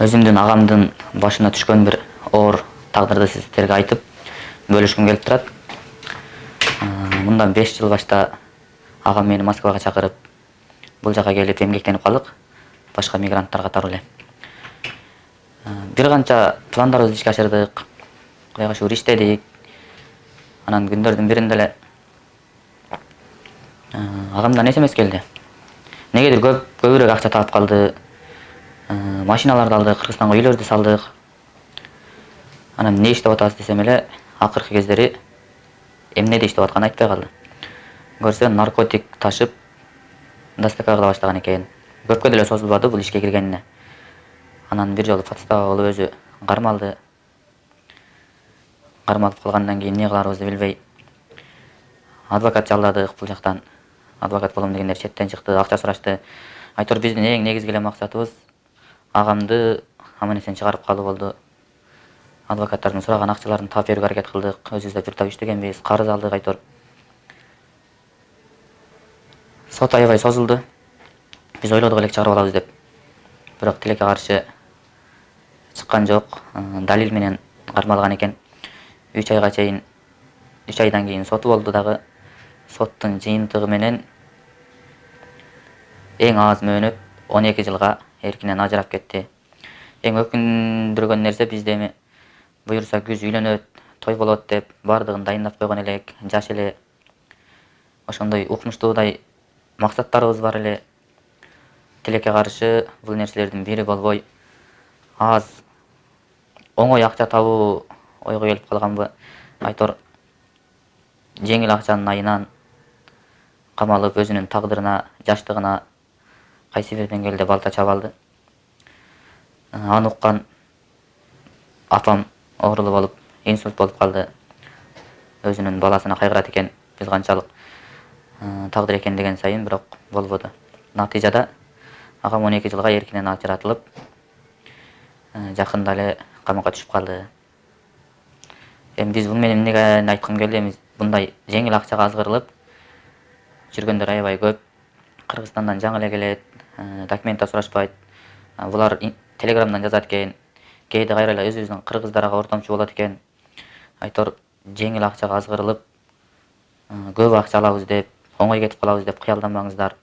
өзүмдүн агамдын башына түшкөн бир оор тагдырды сиздерге айтып бөлүшкүм келип турат. Мындан 5 жыл башта агам мени Москвага чакырып, бул жака келип эмгектенип калдык, башка мигранттар катары эле. Бир канча пландарыбызды ишке ашырдык, Кудайга шүгүр иштедик. Анан күндөрдүн биринде эле агамдан СМС келди. Негедир көбүрөөк акча таап калды. Машиналарды алдык, Кыргызстанга үйлөрдү салдык. Анан эмне иштеп атабыз десем эле, акыркы кездери эмнеде иштеп атканын айтпай калды. Көрсө наркотик ташып доставка кыла баштаган экен. Көпкө деле созулбады бул ишке киргенине. Анан бир жолу подстава болуп өзү кармалды. Кармалып калгандан кийин эмне кыларыбызды билбей адвокат жалдадык бул жактан. Адвокат болом дегендер четтен чыкты, акча сурашты. Айтор биздин эң негизги эле максатыбыз агамды аман-эсен чыгарып калуу болду. Адвокаттардын сураган акчаларын таап берүүгө аракет кылдык. Өзүбүз да бир топ иштегенбиз, карыз алдык айтор. Сот аябай созулду. Биз ойлодук элек чыгарып алабыз деп. Бирок тилекке каршы чыккан жок. Далил менен кармалган экен. 3 айга чейин 3 айдан кийин соту болду дагы. Соттун жыйынтыгы менен эң аз мөөнөт 12 жылга эркинен ажырап кетти. Эң өкүндүргөн нерсе бизде эми буюрса күз үйлөнөт, той болот деп бардыгын дайындап койгон элек, жаш эле. Ошондой укмуштуудай максаттарыбыз бар эле. Тилекке каршы бул нерселердин бири болбой, аз оңой акча табуу ойго келип калганбы? Айтор жеңил акчанын айынан камалып өзүнүн тагдырына, жаштыгына кайсы бир деңгээлде балта чаба алды. Аны уккан апам оорулуу болуп, инсульт болуп калды. Өзүнүн баласына кайгырат экен, биз канчалык тагдыр экен деген сайын, бирок болбоду. Натыйжада агам 12 жылга эркинен ажыратылып, жакында эле камакка түшүп калды. Эми биз бул менен эмнеге айткым келди? Эми мындай жеңил акчага азгырылып жүргөндөр аябай көп. Кыргызстандан жаңы эле келет, документ да сурашпайт. Булар телеграмдан жазат экен. Кээде кайра эле өзүбүздүн кыргыздарга ортомчу болот экен. Айтор жеңил акчага азгырылып, көп акча алабыз деп, оңой кетип калабыз деп кыялданбаңыздар.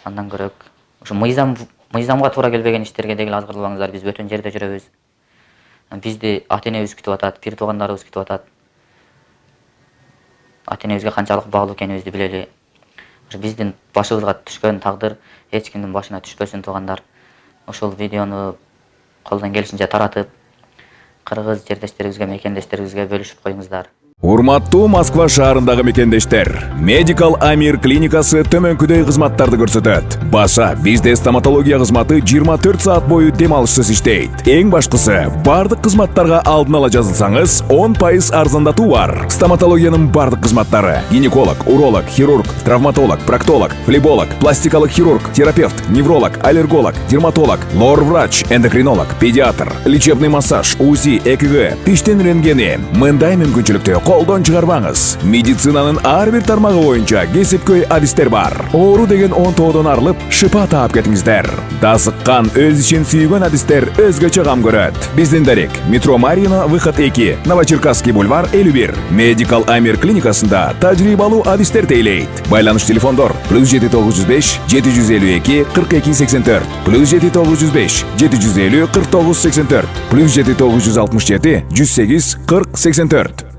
Андан көрөк ушу мыйзамга туура келбеген иштерге дегил азгырылбаңыздар. Биз бөтөн жерде жүрөбүз. Бизди ата-энебиз күтүп атат, пир туугандарыбыз күтүп атат. Ата-энебизге канчалык баалуу экенибизди билели. Биздин башыбызга түшкөн тагдыр эч кимдин башына түшпөсүн туугандар. Ушул видеону колдон келишинче таратып, кыргыз жердештерибизге, мекендештерибизге бөлүшүп коюңуздар. Урматтуу Москва шаарындагы мекендештер, Medical Amir клиникасы төмөнкүдөй кызматтарды көрсөтөт. Баса, бизде стоматология кызматы 24 саат бою дем алышсыз иштейт. Эң башкысы, бардык кызматтарга алдын ала жазылсаңыз, 10% арзандатуу бар. Стоматологиянын бардык кызматтары: гинеколог, уролог, хирург, травматолог, проктолог, флеболог, пластикалык хирург, терапевт, невролог, аллерголог, дерматолог, лор-врач, эндокринолог, педиатр, лечебный массаж, УЗИ, ЭКГ, тиштен рентгени, мындай мүмкүнчүлүктү колдон чыгарбаңыз. Медицинанын ар бир тармагы боюнча кесипкөй адистер бар. Оору деген онтоодон арылып, шыпа таап кетиңиздер. Дасыккан, өз ишин сүйгөн адистер өзгөчө кам көрөт. Биздин дарек: метро Марина, выход 2, Новочеркасский бульвар 51. Medical Amir клиникасында тажрыйбалуу адистер тейлейт. Байланыш телефондор: +795 752 42 84, +795 750 49 84, +7 967 108 40 84.